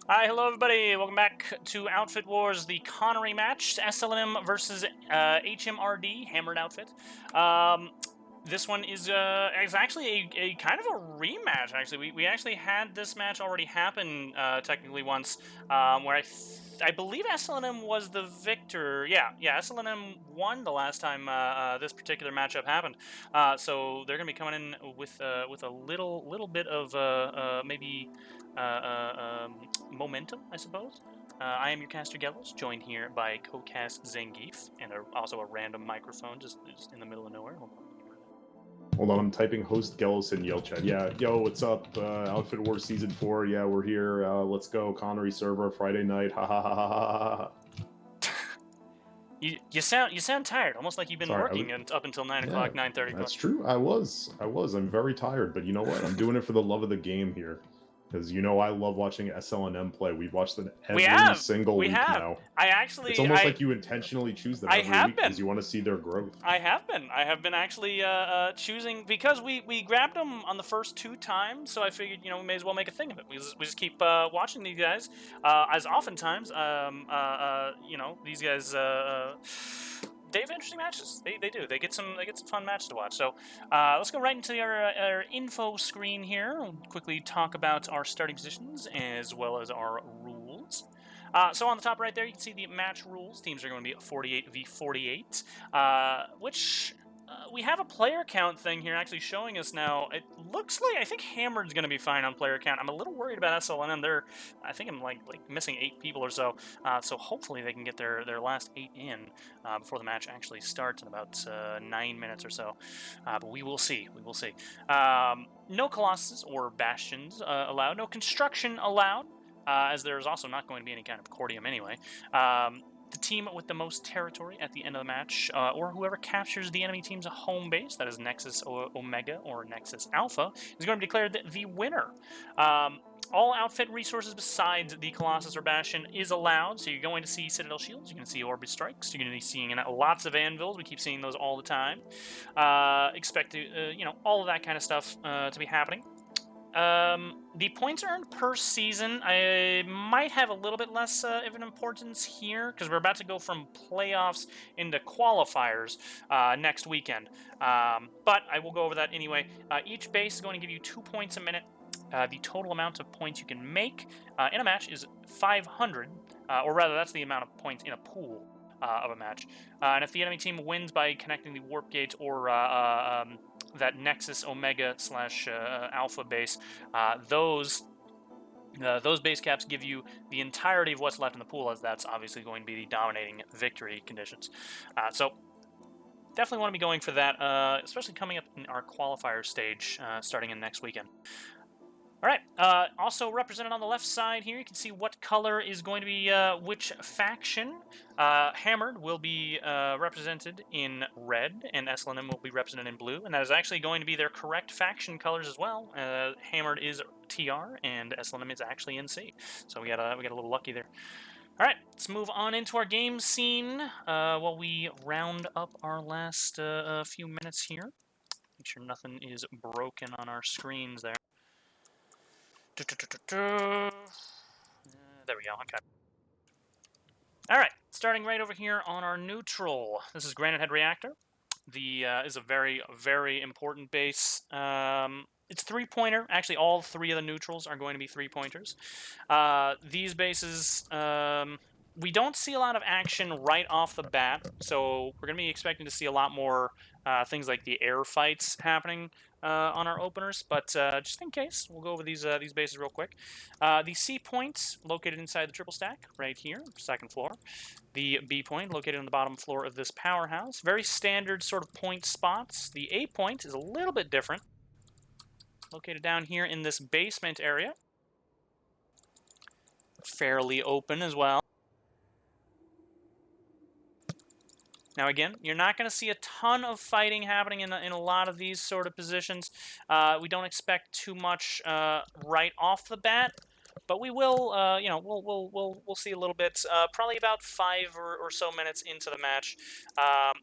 Hi, hello everybody. Welcome back to Outfit Wars, the Connery match, SLNM versus HMRD, Hammered Outfit. This one is actually a kind of a rematch. Actually, we actually had this match already happen technically once, where I believe SLNM was the victor. Yeah, SLNM won the last time this particular matchup happened. So they're gonna be coming in with a little bit of maybe. Momentum, I suppose. I am your caster Gellos, joined here by co-cast Zangief, and also a random microphone just in the middle of nowhere. Hold on, I'm typing host Gellos in Yell chat. Yeah, yo, what's up? Outfit War Season 4. Yeah, we're here. Let's go. Connery server Friday night. Ha ha ha ha ha ha. You sound tired, almost like you've been Sorry, working up until 9 o'clock, 9:30. That's true. I was. I'm very tired, but you know what? I'm doing it for the love of the game here. Because you know I love watching SLNM play. We've watched them every single We week have. now. It's I almost like you intentionally choose them every week because you want to see their growth. I have been actually choosing because we grabbed them on the first 2 times, so I figured we may as well make a thing of it. We just keep watching these guys as oftentimes these guys. They have interesting matches. They do. They get some fun matches to watch. So let's go right into our info screen here. We'll quickly talk about our starting positions as well as our rules. So on the top right there, you can see the match rules. Teams are going to be 48 v 48, which we have a player count thing here actually showing us now. It looks like I think Hammered's going to be fine on player count. I'm a little worried about SLNM. I think I'm like missing 8 people or so. So hopefully they can get their last 8 in before the match actually starts in about 9 minutes or so. But we will see. We will see. No Colossus or Bastions allowed. No construction allowed. As there's also not going to be any kind of cordium anyway. The team with the most territory at the end of the match, or whoever captures the enemy team's home base, that is Nexus Omega or Nexus Alpha, is going to be declared the winner. All outfit resources besides the Colossus or Bastion is allowed, so you're going to see Citadel Shields, you're going to see Orbit Strikes, you're going to be seeing lots of Anvils, we keep seeing those all the time. Expect all of that kind of stuff to be happening. The points earned per season, I might have a little bit less of an importance here because we're about to go from playoffs into qualifiers next weekend. But I will go over that anyway. Each base is going to give you 2 points a minute. The total amount of points you can make in a match is 500, or rather, that's the amount of points in a pool of a match. And if the enemy team wins by connecting the warp gate or that Nexus Omega / Alpha base, those base caps give you the entirety of what's left in the pool, as that's obviously going to be the dominating victory conditions. So definitely want to be going for that, especially coming up in our qualifier stage starting in next weekend. All right, also represented on the left side here, you can see what color is going to be which faction. Hammered will be represented in red, and SLNM will be represented in blue, and that is actually going to be their correct faction colors as well. Hammered is TR, and SLNM is actually NC, so we got a little lucky there. All right, let's move on into our game scene while we round up our last few minutes here. Make sure nothing is broken on our screens there. There we go, okay. Alright, starting right over here on our neutral. This is Granite Head Reactor. Is a very, very important base. It's 3-pointer. Actually, all 3 of the neutrals are going to be 3-pointers. These bases, we don't see a lot of action right off the bat, so we're going to be expecting to see a lot more things like the air fights happening on our openers, but just in case, we'll go over these bases real quick. The C point, located inside the triple stack, right here, 2nd floor. The B point, located on the bottom floor of this powerhouse. Very standard sort of point spots. The A point is a little bit different, located down here in this basement area. Fairly open as well. Now again, you're not going to see a ton of fighting happening in a lot of these sort of positions. We don't expect too much right off the bat, But we will, we'll see a little bit, probably about 5 or so minutes into the match,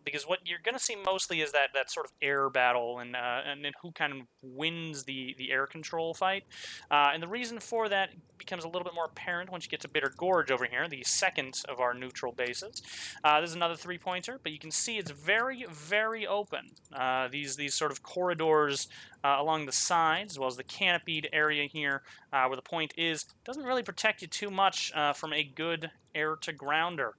because what you're going to see mostly is that sort of air battle and then who kind of wins the air control fight. And the reason for that becomes a little bit more apparent once you get to Bitter Gorge over here, the second of our neutral bases. This is another 3-pointer, but you can see it's very, very open. These sort of corridors along the sides, as well as the canopied area here, where the point is, doesn't really protect you too much from a good air-to-grounder.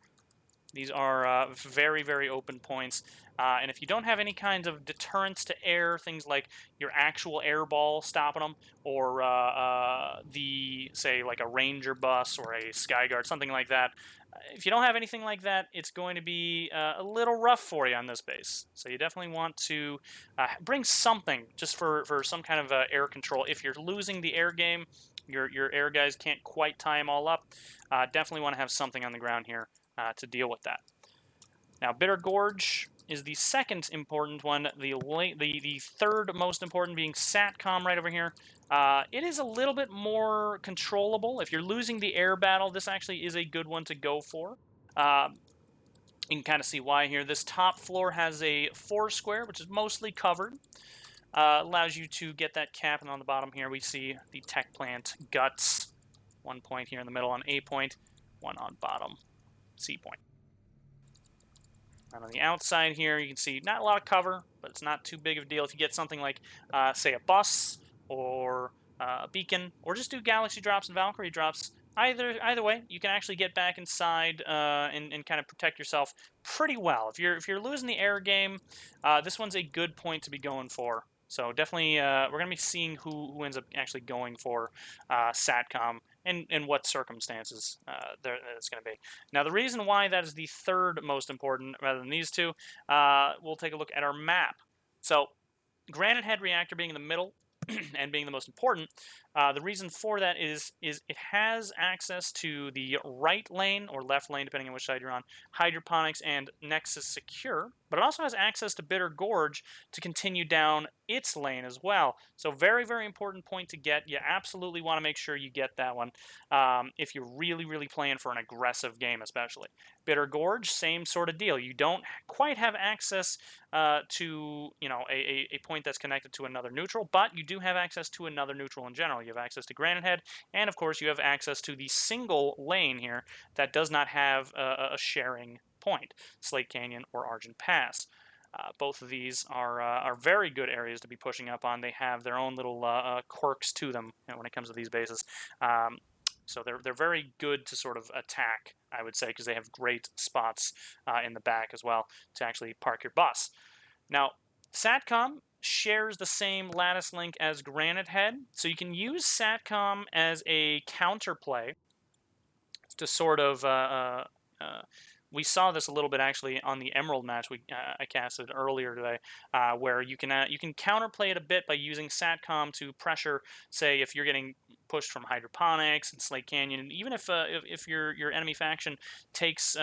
These are very, very open points. And if you don't have any kinds of deterrents to air, things like your actual air ball stopping them, or say, like a Ranger bus or a Skyguard, something like that, if you don't have anything like that, it's going to be a little rough for you on this base. So you definitely want to bring something just for some kind of air control. If you're losing the air game, your air guys can't quite tie them all up, definitely want to have something on the ground here to deal with that. Now, Bitter Gorge is the second important one. The third most important being SATCOM right over here. It is a little bit more controllable. If you're losing the air battle, this actually is a good one to go for. You can kind of see why here. This top floor has a 4 square, which is mostly covered. Allows you to get that cap, and on the bottom here we see the tech plant guts. 1 point here in the middle on A point, 1 on bottom C point. And on the outside here, you can see not a lot of cover, but it's not too big of a deal. If you get something like, say, a bus or a beacon, or just do Galaxy drops and Valkyrie drops, either way, you can actually get back inside and kind of protect yourself pretty well. If you're losing the air game, this one's a good point to be going for. So definitely, we're going to be seeing who ends up actually going for SATCOM and in what circumstances it's going to be. Now, the reason why that is the third most important rather than these two, we'll take a look at our map. So, Granite Head Reactor being in the middle and being the most important, the reason for that is it has access to the right lane or left lane, depending on which side you're on, hydroponics and Nexus Secure, but it also has access to Bitter Gorge to continue down its lane as well. So very, very important point to get. You absolutely want to make sure you get that one if you're really, really playing for an aggressive game, especially. Bitter Gorge, same sort of deal. You don't quite have access to a point that's connected to another neutral, but you do have access to another neutral in general. You have access to Granite Head, and of course you have access to the single lane here that does not have a sharing point, Slate Canyon or Argent Pass. Both of these are very good areas to be pushing up on. They have their own little quirks to them when it comes to these bases. So they're very good to sort of attack, I would say, because they have great spots in the back as well to actually park your bus. Now, SATCOM shares the same lattice link as Granite Head, so you can use SATCOM as a counterplay to sort of we saw this a little bit actually on the Emerald match I casted earlier today, where you can counterplay it a bit by using SATCOM to pressure, say, if you're getting pushed from hydroponics and Slate Canyon, and even if your enemy faction takes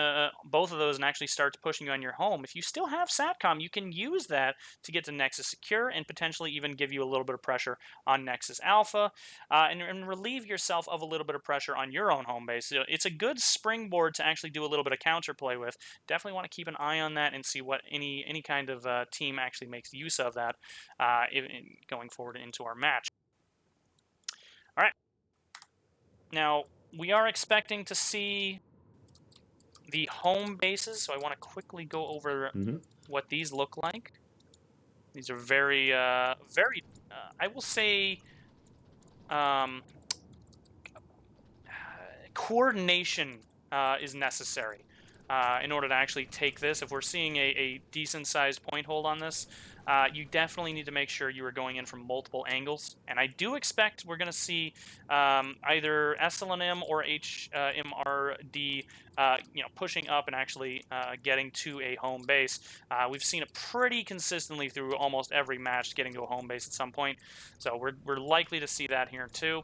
both of those and actually starts pushing you on your home, if you still have SATCOM, you can use that to get to Nexus Secure and potentially even give you a little bit of pressure on Nexus Alpha, and relieve yourself of a little bit of pressure on your own home base. So it's a good springboard to actually do a little bit of counterplay with. Definitely want to keep an eye on that and see what any kind of team actually makes use of that going forward into our match. All right. Now, we are expecting to see the home bases, so I want to quickly go over what these look like. These are very, very, I will say, coordination is necessary in order to actually take this. If we're seeing a decent-sized point hold on this, you definitely need to make sure you are going in from multiple angles. And I do expect we're going to see either SLNM or HMRD, pushing up and actually getting to a home base. We've seen it pretty consistently through almost every match, getting to a home base at some point. So we're likely to see that here too.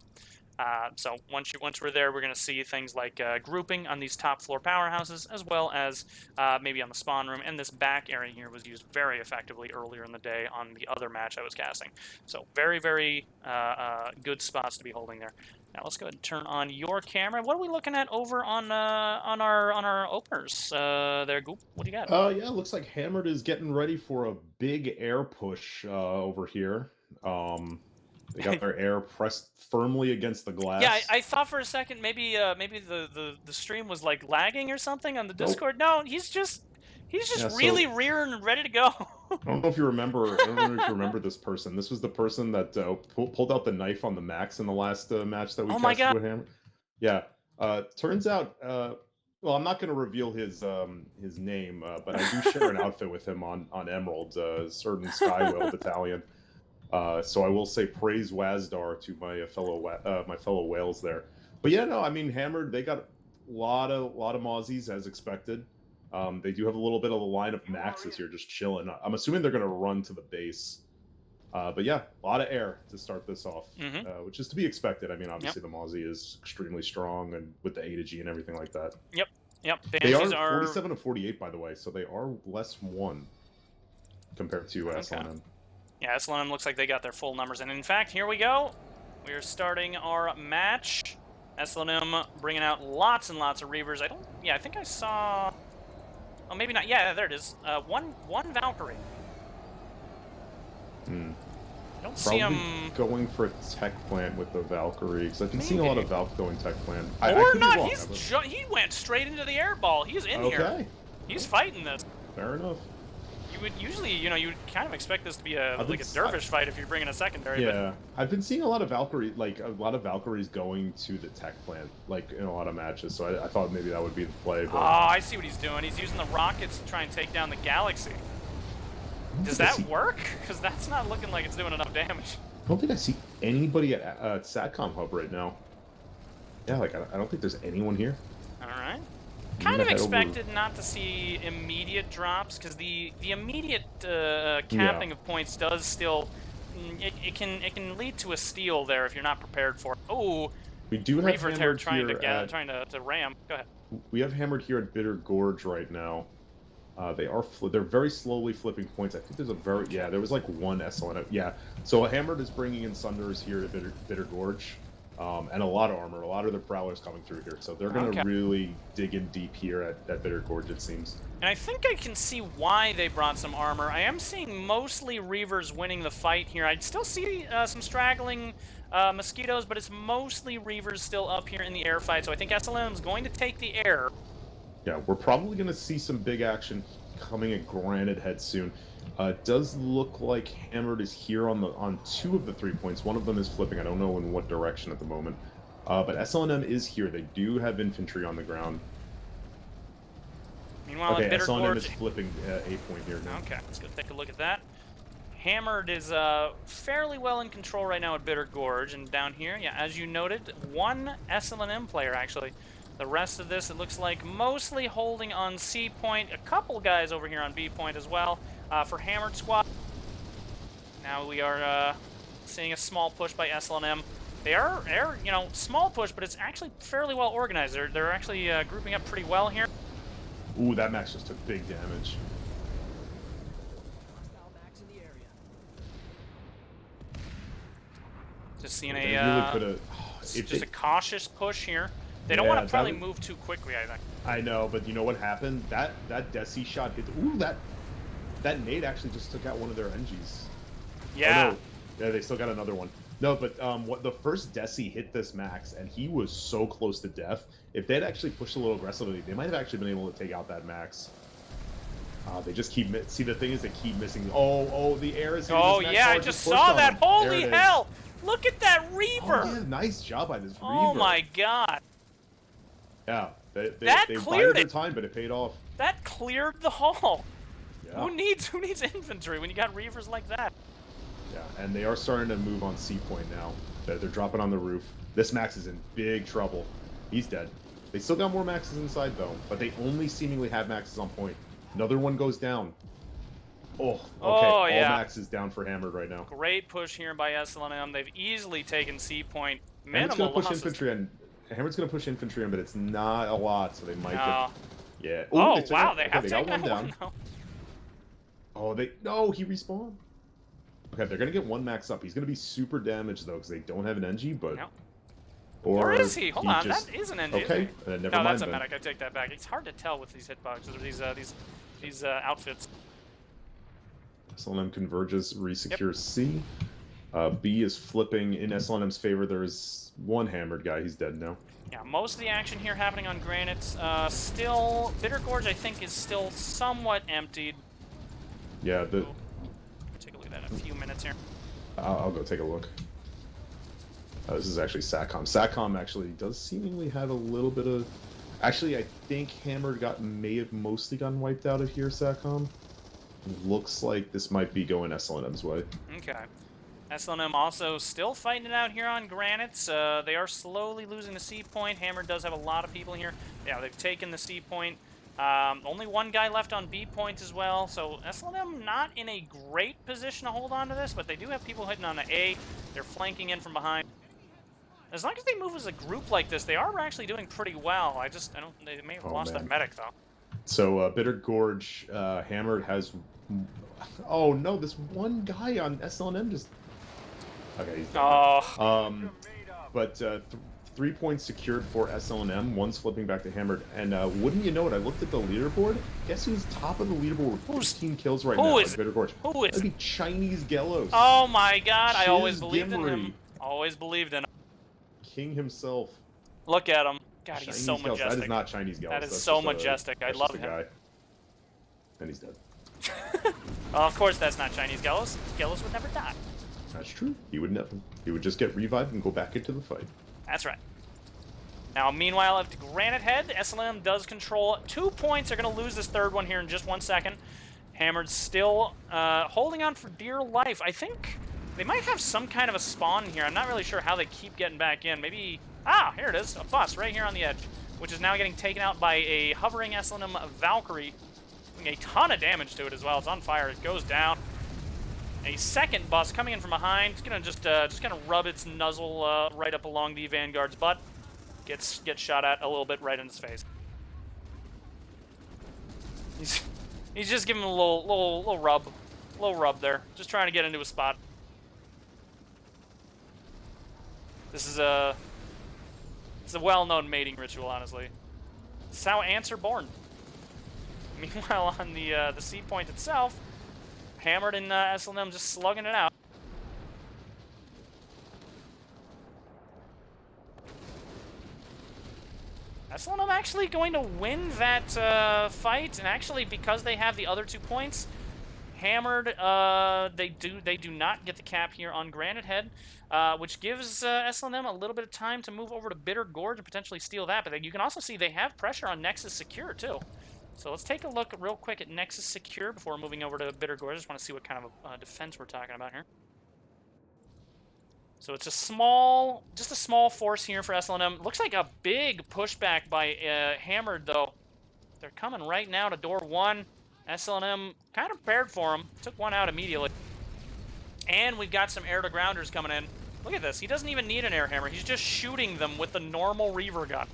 So once we're there, we're going to see things like grouping on these top floor powerhouses, as well as maybe on the spawn room. And this back area here was used very effectively earlier in the day on the other match I was casting. So very, very good spots to be holding there. Now let's go ahead and turn on your camera. What are we looking at over on our openers? There, Goop. What do you got? Yeah, looks like Hammered is getting ready for a big air push over here. They got their air pressed firmly against the Yeah, glass. I thought for a second maybe maybe the stream was like lagging or something on the Nope. Discord. No, he's just Yeah, really rearing and ready to go. I don't know if you remember. I don't know if you remember this person. This was the person that pulled out the knife on the Max in the last match that we Oh my casted God. with Hammer. Yeah. Turns out. Well, I'm not going to reveal his name, but I do share an outfit with him on Emerald, a certain Skywhale battalion. So I will say praise Wazdar to my fellow whales there. But yeah, no, I mean Hammered. They got a lot of Mozzies as expected. They do have a little bit of a line of maxes here, just chilling. I'm assuming they're going to run to the base. But yeah, a lot of air to start this off, which is to be expected. I mean, obviously the Mozzie is extremely strong, and with the A to G and everything like that. Yep. They Banshees are 47 to 48, by the way, so they are less one compared to SLNM. Yeah, SLNM looks like they got their full numbers, and in fact, here we go. We are starting our match. SLNM bringing out lots and lots of Reavers. I think I saw. Oh, maybe not. Yeah, there it is. One Valkyrie. I don't see him going for a tech plant with the Valkyrie, because I've been seeing a lot of Valk going tech plant. Or not. He went straight into the air ball. He's in here. Okay. He's fighting this. Fair enough. You would usually, you would kind of expect this to be a dervish fight if you're bringing a secondary. Yeah, I've been seeing a lot of Valkyries going to the tech plant, like in a lot of matches. So I thought maybe that would be the play. But... Oh, I see what he's doing. He's using the rockets to try and take down the Galaxy. Does that work? Because that's not looking like it's doing enough damage. I don't think I see anybody at Satcom Hub right now. Yeah, like I don't think there's anyone here. All right. Kind of expected not to see immediate drops, because the immediate capping of points does still it can lead to a steal there if you're not prepared for it. Oh, we do have Reaver Hammered trying here to ram. Go ahead. We have Hammered here at Bitter Gorge right now. They're very slowly flipping points. I think there's there was like one SLN. Yeah, so Hammered is bringing in Sunders here at Bitter Gorge. And a lot of armor, a lot of the prowlers coming through here, so they're going to really dig in deep here at Bitter Gorge, it seems. And I think I can see why they brought some armor. I am seeing mostly Reavers winning the fight here. I'd still see some straggling mosquitoes, but it's mostly Reavers still up here in the air fight, so I think SLM is going to take the air. Yeah, we're probably going to see some big action coming at Granite Head soon. It does look like Hammered is here on 2 of the 3 points. One of them is flipping. I don't know in what direction at the moment. But SLNM is here. They do have infantry on the ground. Meanwhile, okay, Bitter SLNM Gorge is flipping A point here now. Okay, let's go take a look at that. Hammered is fairly well in control right now at Bitter Gorge, and down here, yeah, as you noted, one SLNM player actually. The rest of this, it looks like mostly holding on C point. A couple guys over here on B point as well for Hammered Squad. Now we are seeing a small push by SLNM. They are small push, but it's actually fairly well organized. They're actually grouping up pretty well here. Ooh, that Max just took big damage. Just seeing just a cautious push here. They don't want to probably move too quickly, I think. I know, but you know what happened? That Desi shot hit. Ooh, that nade actually just took out one of their NGs. Yeah. Oh, no. Yeah, they still got another one. No, but the first Desi hit this Max, and he was so close to death. If they'd actually pushed a little aggressively, they might have actually been able to take out that Max. They just keep see. The thing is, they keep missing. Oh, the air is. Oh yeah, I just saw that. Holy hell! Look at that Reaver. Oh, yeah, nice job by this Reaver. Oh my God. Yeah, they cleared their time, but it paid off. That cleared the hall. Yeah. Who needs infantry when you got Reavers like that? Yeah, and they are starting to move on C point now. They're dropping on the roof. This Max is in big trouble. He's dead. They still got more Maxes inside though, but they only seemingly have Maxes on point. Another one goes down. Oh, okay. All Maxes down for Hammered right now. Great push here by SLNM. They've easily taken C point. Hammered's gonna push infantry in. Hammered's gonna push infantry in, but it's not a lot, so they might get. Yeah. Ooh, oh wow, they have got one down. Oh, no, he respawned. Okay, they're gonna get one Max up. He's gonna be super damaged though, because they don't have an NG, but Or is he? Hold on, just, that is an NG. okay, never no, mind that's a then. medic. I take that back. It's hard to tell with these hitboxes or these outfits. SLNM converges, resecures C. B is flipping in SLNM's favor. There's one hammered guy. He's dead now. Yeah, most of the action here happening on Granite. Still, Bitter Gorge, I think, is still somewhat emptied. Yeah, Ooh. Take a look at that in a few minutes here. I'll go take a look. This is actually SATCOM. SATCOM actually does seemingly have a little bit of... Actually, I think Hammered may have mostly gotten wiped out of here, SATCOM. Looks like this might be going SLNM's way. Okay. SLNM also still fighting it out here on Granites. They are slowly losing the C point. Hammer does have a lot of people here. Yeah, they've taken the C point. Only one guy left on B point as well. So SLNM not in a great position to hold on to this, but they do have people hitting on the A. They're flanking in from behind. As long as they move as a group like this, they are actually doing pretty well. They may have lost their medic though. So Bitter Gorge, Hammered has... Oh no, this one guy on SLNM just... Okay, he's dead. Oh. But 3 points secured for SLNM. One's flipping back to Hammered. And wouldn't you know it, I looked at the leaderboard. Guess who's top of the leaderboard with 15 kills right now? Who is Bitter Gorge. Who is That'd be Chinese Gelos. Oh my god, I always Shiz believed in him. Gimri. Always believed in him. King himself. Look at him. God, Chinese he's so Gelos. majestic. That is not Chinese Gelos. That is That's so just majestic. I love him. Guy. And he's dead. Well, of course that's not Chinese Gelos. Gelos would never die. That's true. He would never. He would just get revived and go back into the fight. That's right. Now, meanwhile, at Granite Head, SLM does control 2 points. They're going to lose this third one here in just 1 second. Hammered still holding on for dear life. I think they might have some kind of a spawn here. I'm not really sure how they keep getting back in. Maybe... Ah, here it is. A bus right here on the edge, which is now getting taken out by a hovering SLNM Valkyrie. Doing a ton of damage to it as well. It's on fire. It goes down. A second bus coming in from behind. It's gonna just gonna rub its nuzzle right up along the Vanguard's butt. Gets shot at a little bit right in his face. He's just giving him a little rub there. Just trying to get into a spot. This is it's a well-known mating ritual, honestly. It's how ants are born. Meanwhile, on the C point itself, Hammered and SLNM just slugging it out. SLNM actually going to win that fight, and actually because they have the other 2 points, Hammered they do not get the cap here on Granite Head, which gives SLNM a little bit of time to move over to Bitter Gorge and potentially steal that. But you can also see they have pressure on Nexus Secure too. So let's take a look real quick at Nexus Secure before moving over to Bitter Gorge. I just want to see what kind of defense we're talking about here. So it's just a small force here for SLNM. Looks like a big pushback by Hammered though. They're coming right now to door 1. SLNM kind of prepared for him. Took one out immediately. And we've got some air-to-grounders coming in. Look at this. He doesn't even need an air hammer. He's just shooting them with the normal Reaver gun.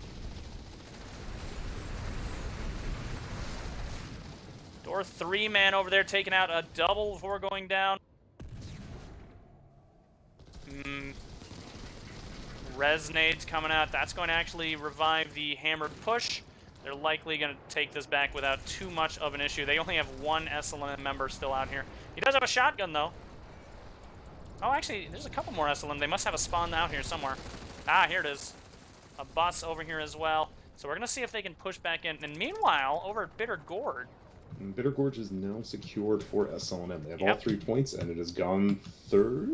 Door 3 man over there taking out a double before going down. Resonade's coming out. That's going to actually revive the Hammered push. They're likely going to take this back without too much of an issue. They only have one SLN member still out here. He does have a shotgun, though. Oh, actually, there's a couple more SLN. They must have a spawn out here somewhere. Ah, here it is. A bus over here as well. So we're going to see if they can push back in. And meanwhile, over at Bitter Gorge. Bitter Gorge is now secured for SLNM. They have all 3 points, and it has gone third?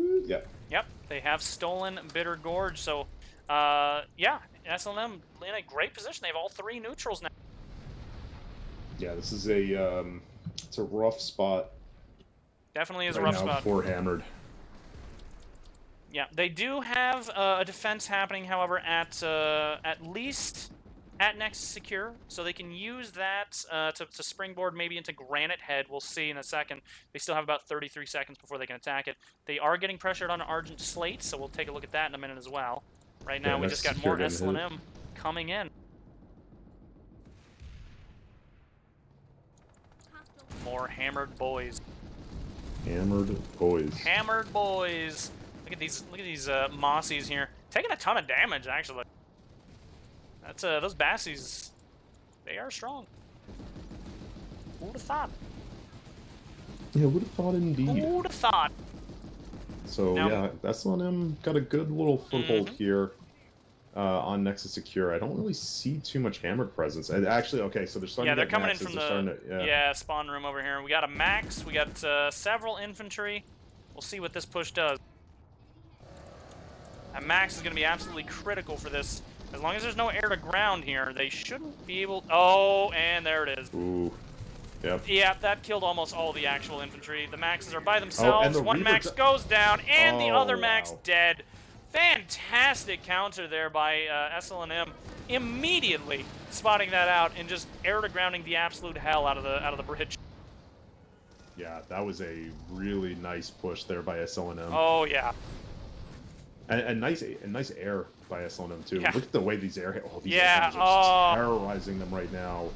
Yep, they have stolen Bitter Gorge. So, yeah, SLNM in a great position. They have all 3 neutrals now. Yeah, this is it's a rough spot. Definitely is a rough spot. For Hammered. Yeah, they do have a defense happening, however, at least at Nexus Secure, so they can use that to springboard maybe into Granite Head. We'll see in a second. They still have about 33 seconds before they can attack it. They are getting pressured on Argent Slate, so we'll take a look at that in a minute as well. Right now, we just got more SLNM coming in. More Hammered boys. Hammered boys. Hammered boys. Look at these Mossies here. Taking a ton of damage, actually. That's those Bassies, they are strong. Who'd have thought? Yeah, would have thought indeed. Who'd have thought? So Now, yeah, SLNM got a good little foothold Mhm. here on Nexus Secure. I don't really see too much hammered presence. And actually, okay, so they're starting Yeah, to they're get coming in maxes. from They're the starting to, spawn room over here. We got a Max. We got several infantry. We'll see what this push does. A Max is going to be absolutely critical for this. As long as there's no air to ground here, they shouldn't be able... Oh, and there it is. Ooh. Yep. Yeah, that killed almost all the actual infantry. The Maxes are by Oh, and themselves. the One Reaver Max goes down, and the Oh, other Max wow. dead. Fantastic counter there by SLNM. Immediately spotting that out and just air to grounding the absolute hell out of the bridge. Yeah, that was a really nice push there by SLNM. Oh yeah. And nice air by SLNM too. Yeah. Look at the way these air hammers Yeah, are terrorizing them right now.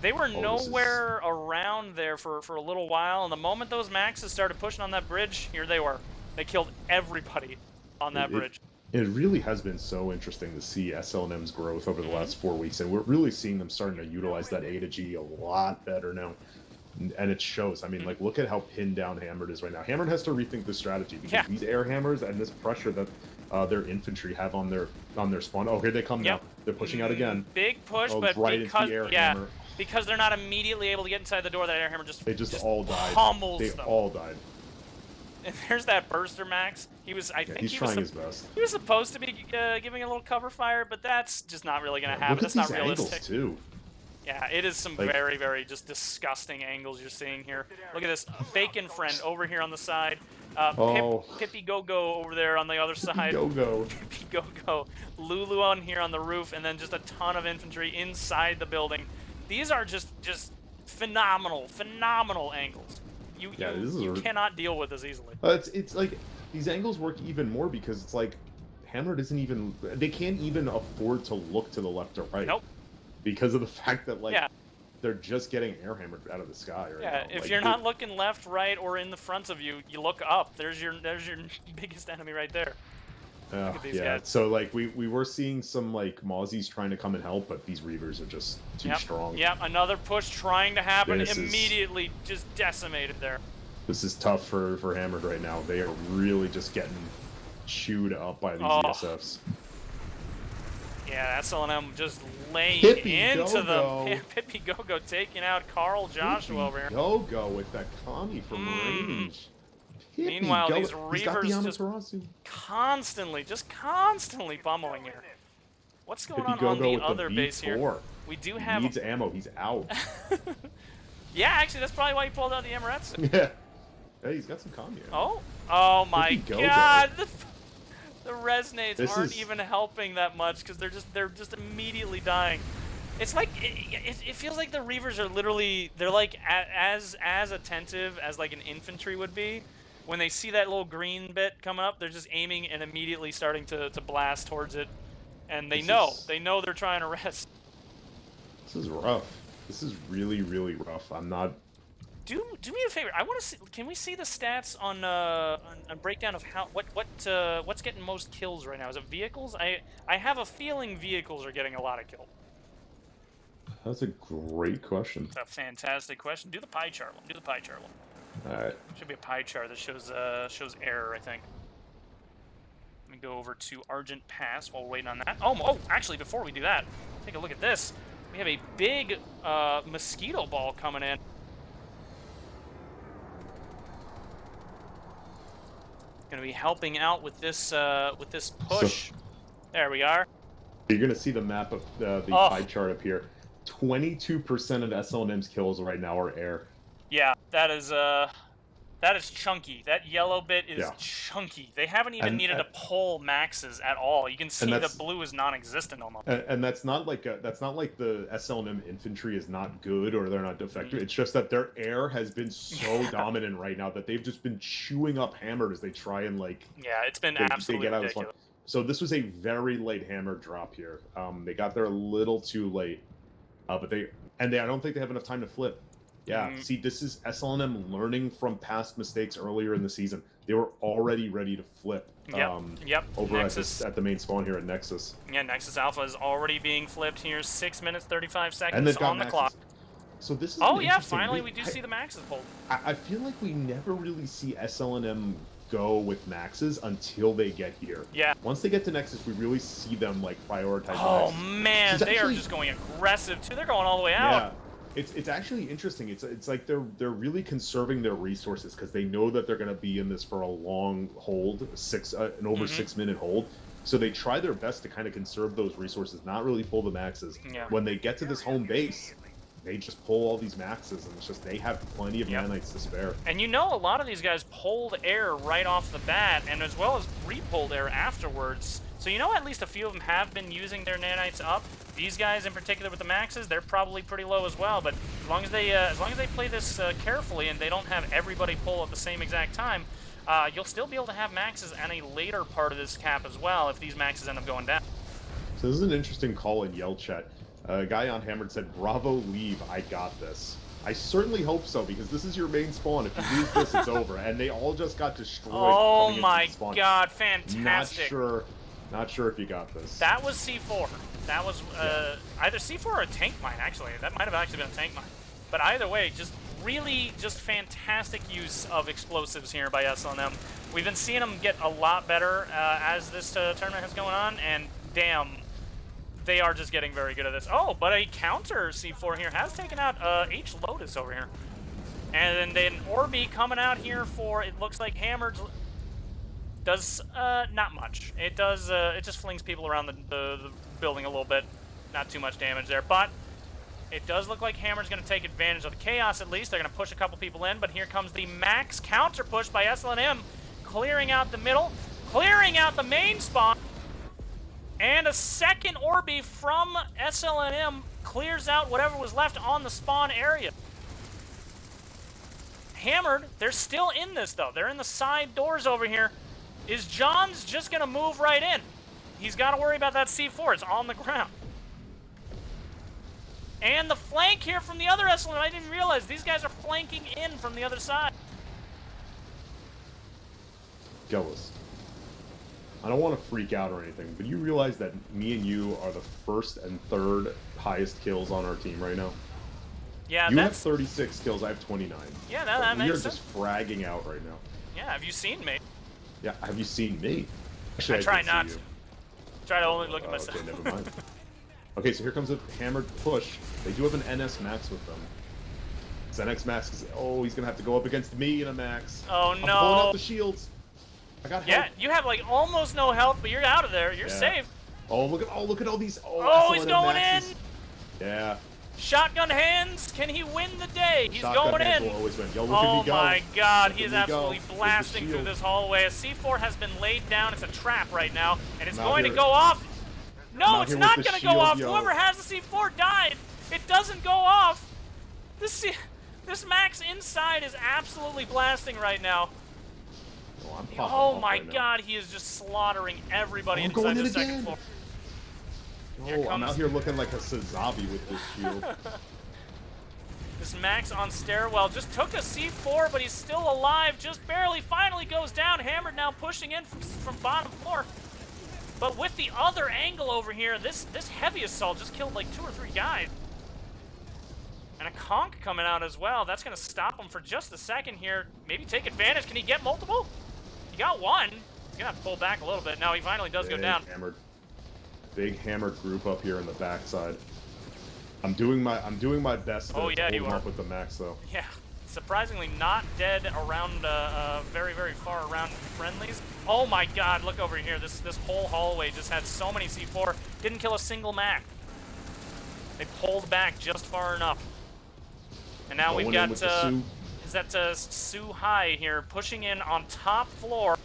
They were nowhere around there for a little while, and the moment those Maxes started pushing on that bridge, here they were. They killed everybody on that bridge. It really has been so interesting to see SLNM's growth over the last 4 weeks, and we're really seeing them starting to utilize that A to G a lot better now. And it shows. I mean, like, look at how pinned down Hammered is right now. Hammered has to rethink the strategy because these air hammers and this pressure that their infantry have on their spawn. Oh, here they come now. They're pushing out again. Big push, oh, but right because into the air hammer. because they're not immediately able to get inside the door, that air hammer just all died. Pummels they them. all died. And there's that Burster Max. He was, I think he's he trying was his best. He was supposed to be giving a little cover fire, but that's just not really going to happen. That's not realistic. Too. Yeah, it is some very, very just disgusting angles you're seeing here. Look at this Bacon friend over here on the side. Pippy Go-Go over there on the other side. Go-Go. Pippy Go-Go. Lulu on here on the roof, and then just a ton of infantry inside the building. These are just phenomenal angles. You cannot deal with this easily. It's like these angles work even more because it's like Hammered isn't even, they can't even afford to look to the left or right. Nope. Because of the fact that they're just getting air hammered out of the sky right now. If you're not looking left, right, or in the front of you, you look up. There's your biggest enemy right there. Look at these guys. So like we were seeing some like Mozzies trying to come and help, but these Reavers are just too strong. Yep, another push trying to happen, immediately just decimated there. This is tough for Hammered right now. They are really just getting chewed up by these ESFs. Yeah, SLNM just laying into them. Pippy Go-Go taking out Carl Joshua over here. Go-Go with that commie from range. Meanwhile, these Reavers just constantly pummeling here. What's going on the other base here? We do have... He needs ammo. He's out. Yeah, actually, that's probably why he pulled out the Amaretsu. Yeah. Hey, he's got some commie. Oh my god! The resonates aren't even helping that much because they're just immediately dying. It's like it feels like the Reavers are literally like as attentive as like an infantry would be. When they see that little green bit coming up, they're just aiming and immediately starting to blast towards it, and they know they're trying to rest. This is rough. This is really rough. I'm not. Do me a favor. I want to see. Can we see the stats on a breakdown of what's getting most kills right now? Is it vehicles? I have a feeling vehicles are getting a lot of kills. That's a great question. It's a fantastic question. Do the pie chart one. Do the pie chart one. All right. Should be a pie chart that shows error, I think. Let me go over to Argent Pass while we're waiting on that. Oh, actually, before we do that, take a look at this. We have a big mosquito ball coming in. Going to be helping out with this push. There we are. You're going to see the map of the pie chart up here. 22% of SLNM's kills right now are air. Yeah, that is chunky. That yellow bit is chunky. They haven't even needed to pull maxes at all. You can see the blue is non-existent almost. And that's not like the SLNM infantry is not good or they're not defective. It's just that their air has been so dominant right now that they've just been chewing up Hammered as they try and it's been absolutely ridiculous. So this was a very late hammer drop here. They got there a little too late, but I don't think they have enough time to flip. Yeah, see, this is SLNM learning from past mistakes earlier in the season. They were already ready to flip Yep, yep. over Nexus. at the main spawn here at Nexus. Yeah, Nexus Alpha is already being flipped here. 6 minutes, 35 And seconds they've got on the maxes. clock. So this is Oh, an yeah, interesting... finally we do see the maxes pulled. I feel like we never really see SLNM go with maxes until they get here. Yeah. Once they get to Nexus, we really see them, like, prioritize Oh, maxes. man, they are just going aggressive, too. They're going all the way out. Yeah. It's actually interesting. It's like they're really conserving their resources because they know that they're going to be in this for a long hold, an over 6 minute hold. So they try their best to kind of conserve those resources, not really pull the maxes. Yeah. When they get to this home base, they just pull all these maxes, and it's just they have plenty of nanites to spare. And you know, a lot of these guys pulled air right off the bat, and as well as re-pulled air afterwards. So you know, at least a few of them have been using their nanites up. These guys, in particular, with the maxes, they're probably pretty low as well. But as long as they play this carefully and they don't have everybody pull at the same exact time, you'll still be able to have maxes and a later part of this cap as well if these maxes end up going down. So this is an interesting call in Yell Chat. A guy on Hammered said, "Bravo, leave. I got this." I certainly hope so, because this is your main spawn. If you lose this, it's over. And they all just got destroyed. Oh my god, fantastic. Not sure if you got this. That was C4. That was either C4 or a tank mine, actually. That might have actually been a tank mine. But either way, just really just fantastic use of explosives here by SLNM. We've been seeing them get a lot better as this tournament has gone on, and damn, they are just getting very good at this. Oh, but a counter C4 here has taken out H Lotus over here. And then Orby coming out here for, it looks like Hammered does not much. It does, it just flings people around the building a little bit. Not too much damage there, but it does look like Hammer's going to take advantage of the chaos at least. They're going to push a couple people in, but here comes the max counter push by SLNM, clearing out the middle, clearing out the main spawn. And a second Orby from SLNM clears out whatever was left on the spawn area. Hammered, they're still in this though. They're in the side doors over here. Is Johns just gonna move right in? He's gotta worry about that C4, it's on the ground. And the flank here from the other SLNM, I didn't realize these guys are flanking in from the other side. Gillis, I don't want to freak out or anything, but you realize that me and you are the first and third highest kills on our team right now? Yeah, you have 36 kills, I have 29. Yeah, that makes sense. We are just fragging out right now. Yeah, have you seen me? Yeah, have you seen me? Actually, I try not to. Try to only look at myself. Okay, never mind. Okay, so here comes a Hammered push. They do have an NS Max with them. This NX Max is, oh, he's gonna have to go up against me in a Max. Oh no! I'm pulling out the shields. I got help. Yeah, you have like almost no health, but you're out of there. You're safe. Oh, look at all these. Oh, he's going Maxes. in. Yeah. Shotgun hands. Can he win the day? He's Shotgun going hands in. will always win. Yo, look Oh at me go. my god, he Look is at me absolutely go. blasting through this hallway. A C4 has been laid down. It's a trap right now, and it's going to go off. No, it's not going to go off. Whoever has the C4 died. It doesn't go off. This Max inside is absolutely blasting right now. Oh my god, he is just slaughtering everybody inside the second floor. Oh, I'm out here looking like a Sazabi with this shield. This Max on stairwell just took a C4, but he's still alive, just barely, finally goes down. Hammered now pushing in from bottom floor. But with the other angle over here, this heavy assault just killed like 2 or 3 guys. And a conk coming out as well. That's going to stop him for just a second here. Maybe take advantage. Can he get multiple? He got one. He's going to have to pull back a little bit. No, he finally does go down. Hammered. Big Hammered group up here in the backside. I'm doing my best to hold him up with the Max, though. Yeah. Surprisingly not dead around very, very far around friendlies. Oh my god, look over here. This whole hallway just had so many C4. Didn't kill a single Mac. They pulled back just far enough. And now we've got, is that Sue High here pushing in on top floor.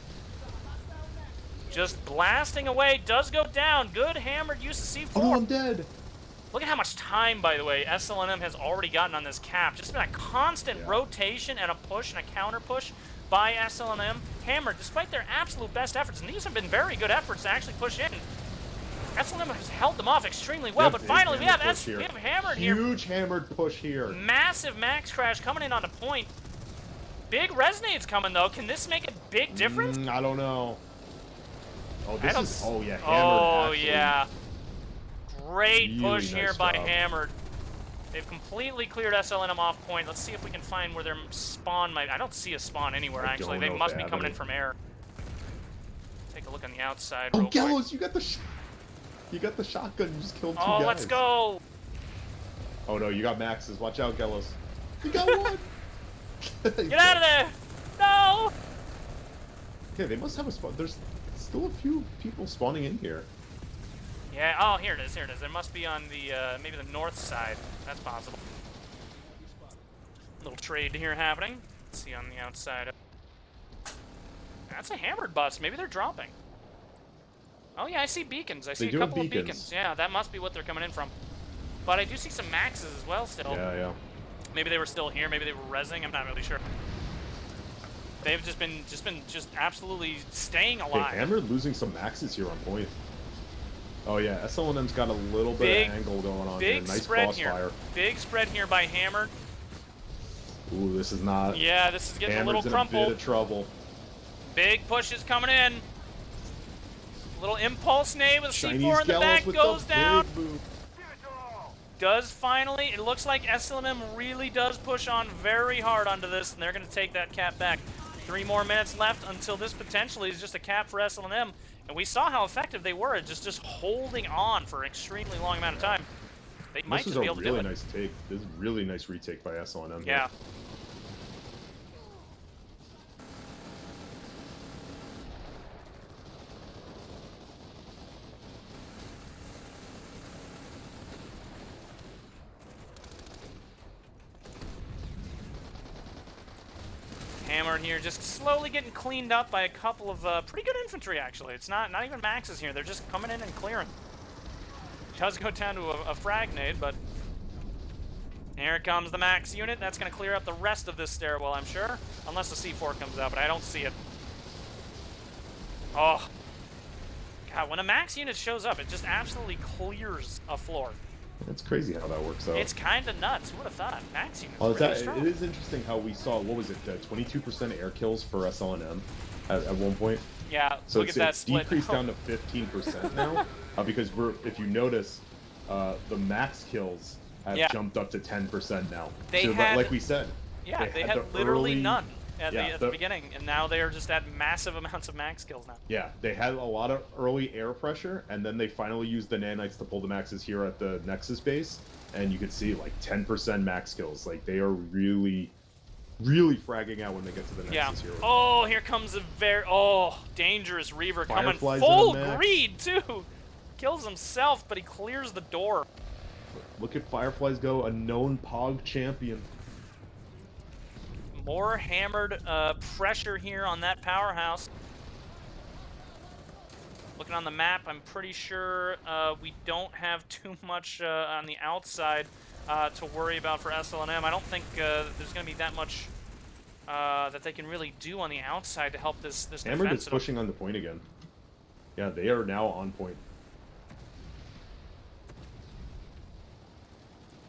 Just blasting away, does go down. Good Hammered use of C4. Oh, I'm dead. Look at how much time, by the way, SLNM has already gotten on this cap. Just been a constant rotation and a push and a counter push by SLNM. Hammered, despite their absolute best efforts, and these have been very good efforts to actually push in, SLNM has held them off extremely well, Yep, but big finally we have hammered push here. Hammered here. Huge hammered push here. Massive max crash coming in on the point. Big resonates coming though. Can this make a big difference? I don't know. Oh, this is. Oh yeah, hammered. Oh actually. yeah. Great Really push nice here by job. Hammered. They've completely cleared SLNM off point. Let's see if we can find where their spawn might. I don't see a spawn anywhere actually. They must be coming in from air. Take a look on the outside. Oh, real quick. Gallows, you got the shotgun. You just killed two guys. Oh, let's go. Oh no, you got maxes. Watch out, Gallows. You got one. Get out of there. No. Okay, they must have a spawn. There's still a few people spawning in here. Yeah, oh, here it is, here it is. There must be on the, maybe the north side. That's possible. Little trade here happening. Let's see on the outside. That's a Hammered bus. Maybe they're dropping. Oh, yeah, I see beacons. I see a couple of beacons. Yeah, that must be what they're coming in from. But I do see some maxes as well still. Yeah, yeah. Maybe they were still here. Maybe they were rezzing. I'm not really sure. They've just been absolutely staying alive. Hey, Hammered losing some maxes here on point. Oh yeah, SLNM's got a little bit of angle going on here. Nice crossfire. Big spread here by Hammered. Ooh, this is not. Yeah, this is getting Hammered's a little crumpled. In a bit of trouble. Big pushes coming in. Little impulse nade with Chinese C4 in the back goes down. Move. Does finally. It looks like SLNM really does push on very hard onto this, and they're going to take that cap back. 3 more minutes left until this potentially is just a cap for SLNM. And we saw how effective they were at just holding on for an extremely long amount of time. They might just be able to do it. This is a really nice take. This is a really nice retake by SLNM. Yeah. Hammered here, just slowly getting cleaned up by a couple of pretty good infantry, actually. It's not even maxes here. They're just coming in and clearing. Does go down to a frag nade, but here comes the max unit. That's going to clear up the rest of this stairwell, I'm sure. Unless the C4 comes out, but I don't see it. Oh. God, when a max unit shows up, it just absolutely clears a floor. It's crazy how that works out. It's kind of nuts. Who would have thought? Max units. Well, It is interesting how we saw, what was it, 22% air kills for SLNM at one point? Yeah, so look at that split. Decreased down to 15% now because if you notice, the max kills have jumped up to 10% now. They so, had, like we said, yeah, they had literally none at the beginning, and now they are just at massive amounts of max kills now. Yeah, they had a lot of early air pressure, and then they finally used the nanites to pull the maxes here at the Nexus base, and you could see like 10% max kills. Like they are really fragging out when they get to the Nexus here. Oh, here comes a dangerous Reaver coming Fireflies full greed too. Kills himself, but he clears the door. Look at Fireflies go, a known Pog champion. More Hammered pressure here on that powerhouse. Looking on the map, I'm pretty sure we don't have too much on the outside to worry about for SLNM. I don't think there's going to be that much that they can really do on the outside to help this Hammered defense. is pushing on the point again. Yeah, they are now on point.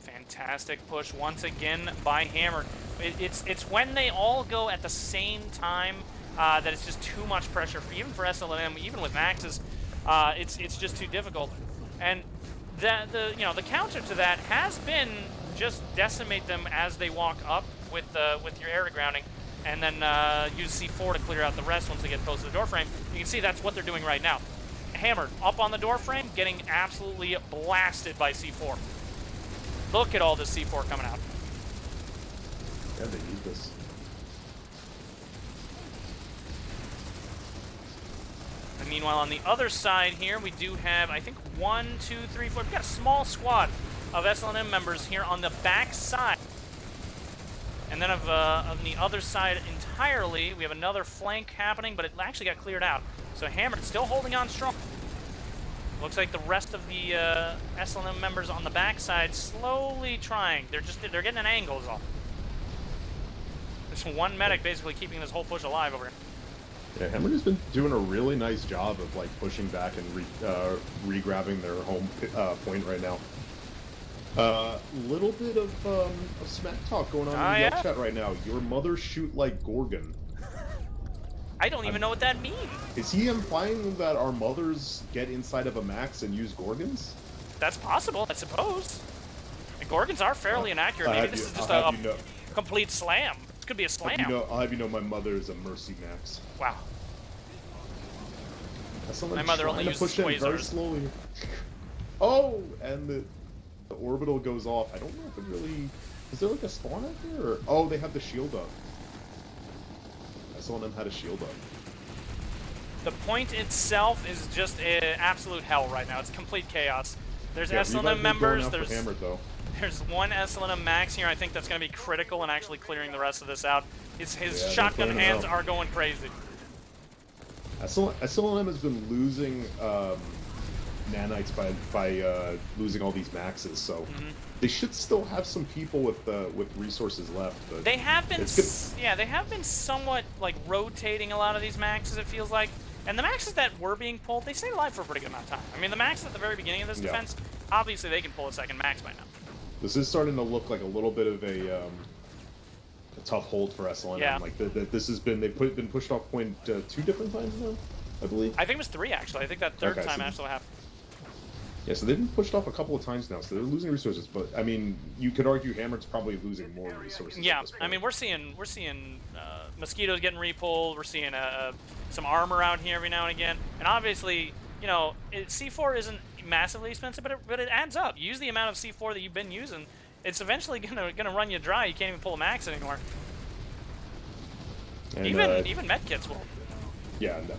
Fantastic push once again by Hammered. It's when they all go at the same time that it's just too much pressure, even for SLNM, even with maxes. It's just too difficult. And the counter to that has been just decimate them as they walk up with your air grounding, and then use C4 to clear out the rest once they get close to the doorframe. You can see that's what they're doing right now. Hammered up on the doorframe, getting absolutely blasted by C4. Look at all this C4 coming out. Yeah, they need this. And meanwhile, on the other side here, we do have, I think, 1, 2, 3, 4. We've got a small squad of SLNM members here on the back side. And then on the other side entirely, we have another flank happening, but it actually got cleared out. So Hammered still holding on strong. Looks like the rest of the SLNM members on the backside slowly trying. They're getting an angle is all. There's one medic basically keeping this whole push alive over here. Yeah, HMRD's been doing a really nice job of like pushing back and re-grabbing their home point right now. Little bit of smack talk going on in Oh the Yelp yeah. chat right now. Your mother shoot like Gorgon. I don't even know what that means. Is he implying that our mothers get inside of a max and use Gorgons? That's possible, I suppose. The Gorgons are fairly inaccurate. Maybe this is just a complete slam. This could be a slam. I'll have you know my mother is a Mercy Max. Wow. My mother only uses quasars. Very slowly. Oh, and the orbital goes off. I don't know if it really... Is there like a spawn out there? Or... Oh, they have the shield up. SLNM had a shield up. The point itself is just absolute hell right now. It's complete chaos. There's SLNM members. There's one SLNM max here. I think that's going to be critical in actually clearing the rest of this out. His shotgun hands are going crazy. SLNM has been losing nanites by losing all these maxes, so they should still have some people with resources left. But they have been, they have been somewhat like rotating a lot of these maxes. It feels like, and the maxes that were being pulled, they stayed alive for a pretty good amount of time. I mean, the maxes at the very beginning of this defense, obviously they can pull a second max by now. This is starting to look like a little bit of a tough hold for SLNM. Yeah. Like this has been been pushed off point 2 different times now, I believe. I think it was 3 actually. I think that third time actually happened. Yeah, so they've been pushed off a couple of times now, so they're losing resources. But I mean, you could argue HMRD's probably losing more resources. Yeah, I mean, we're seeing mosquitoes getting repulled. We're seeing some armor out here every now and again, and obviously, you know, C4 isn't massively expensive, but it adds up. You use the amount of C4 that you've been using, it's eventually gonna run you dry. You can't even pull a max anymore. And, even medkits will. Yeah. No.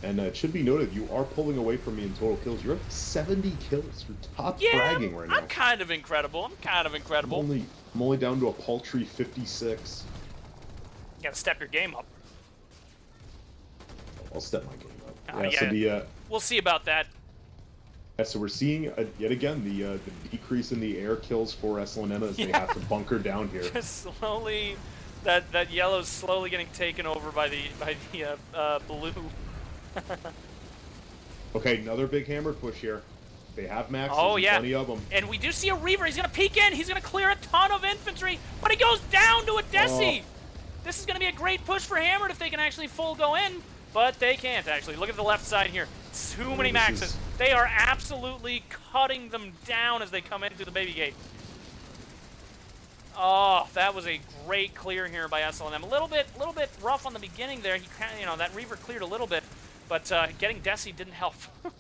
And it should be noted, you are pulling away from me in total kills. You're at 70 kills. You're top fragging right now. I'm kind of incredible. I'm only down to a paltry 56. You gotta step your game up. I'll step my game up. So we'll see about that. Yeah, so we're seeing yet again the decrease in the air kills for SLNM as they have to bunker down here. Just slowly, that yellow's slowly getting taken over by the blue. Okay, another big hammer push here. They have maxes, plenty of them. And we do see a Reaver. He's going to peek in. He's going to clear a ton of infantry, but he goes down to a Desi. This is going to be a great push for HMRD if they can actually full go in, but they can't actually. Look at the left side here. Too many maxes. They are absolutely cutting them down as they come in through the baby gate. Oh, that was a great clear here by SLNM. A little bit rough on the beginning there. He kind of, you know, that Reaver cleared a little bit. But getting Desi didn't help. It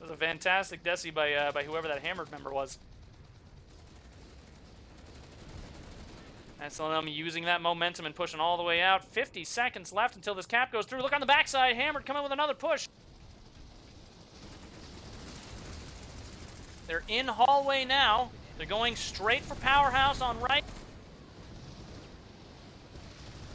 was a fantastic Desi by whoever that HMRD member was. SLNM using that momentum and pushing all the way out. 50 seconds left until this cap goes through. Look on the backside. HMRD coming with another push. They're in hallway now. They're going straight for Powerhouse on right.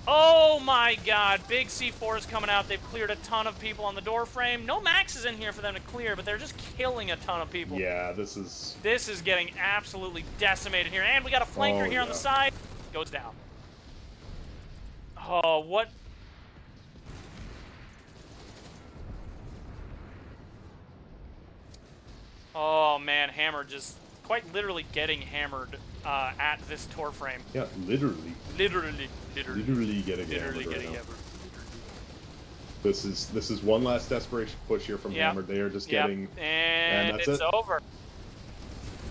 Oh my god, big C4 is coming out. They've cleared a ton of people on the door frame. No maxes in here for them to clear, but they're just killing a ton of people. Yeah, this is getting absolutely decimated here. And we got a flanker here on the side. Goes down. Oh, what? Oh man, HMRD just quite literally getting hammered at this door frame. Yeah, literally getting hammered. This is one last desperation push here from HMRD. They are just getting, and that's it's over.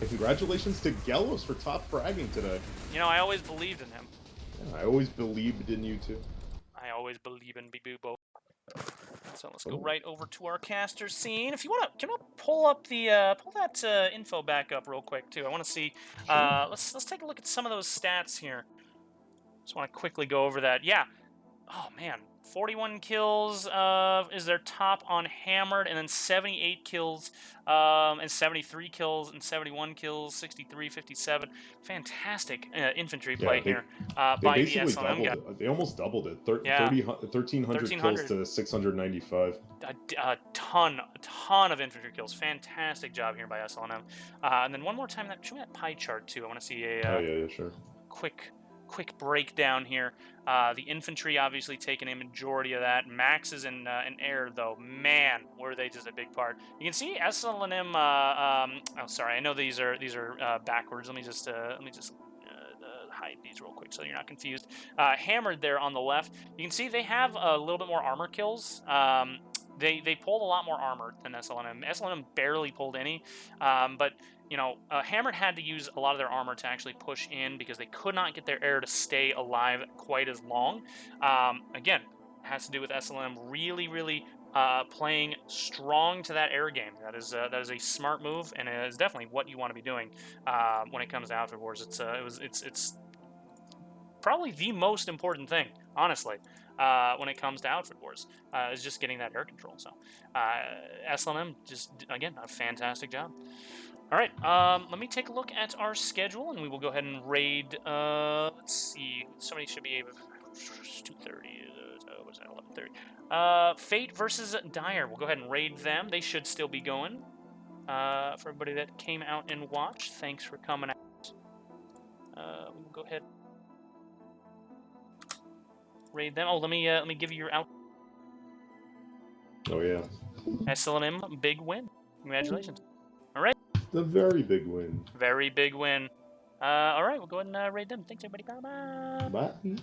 And congratulations to Gelos for top fragging today. You know, I always believed in him. Yeah, I always believed in you too. I always believe in Bibubo. So let's go right over to our caster scene. If you want to, can I pull up the pull that info back up real quick too? I want to see. Sure. Let's take a look at some of those stats here. Just want to quickly go over that. Yeah. Oh man, 41 kills is their top on HMRD, and then 78 kills and 73 kills and 71 kills, 63, 57. Fantastic infantry play here by the SLNM guy. They almost doubled it. 1,300 kills to 695. A ton of infantry kills. Fantastic job here by SLNM. And then one more time, show me that pie chart too. I want to see a sure. quick quick breakdown here. The infantry obviously taking a majority of that. Max is in air though. Man, were they just a big part. You can see SLNM. Oh, sorry. I know these are backwards. Let me just hide these real quick so you're not confused. Hammered there on the left. You can see they have a little bit more armor kills. They pulled a lot more armor than SLNM. SLNM barely pulled any, but you know, Hammered had to use a lot of their armor to actually push in because they could not get their air to stay alive quite as long. Again, has to do with SLM really playing strong to that air game. That is a smart move, and it is definitely what you want to be doing when it comes to Outfit Wars. It's probably the most important thing, honestly, when it comes to Outfit Wars, is just getting that air control. So SLM just, again, a fantastic job. All right, let me take a look at our schedule, and we will go ahead and raid. Let's see, somebody should be able. 2:30. What's that? 11:30. Fate versus Dire. We'll go ahead and raid them. They should still be going. For everybody that came out and watched, thanks for coming out. We'll go ahead. Raid them. Oh, let me give you your out. Oh yeah. SLNM, big win. Congratulations. All right. The very big win. Very big win. All right, we'll go ahead and raid them. Thanks, everybody. Bye-bye. Bye.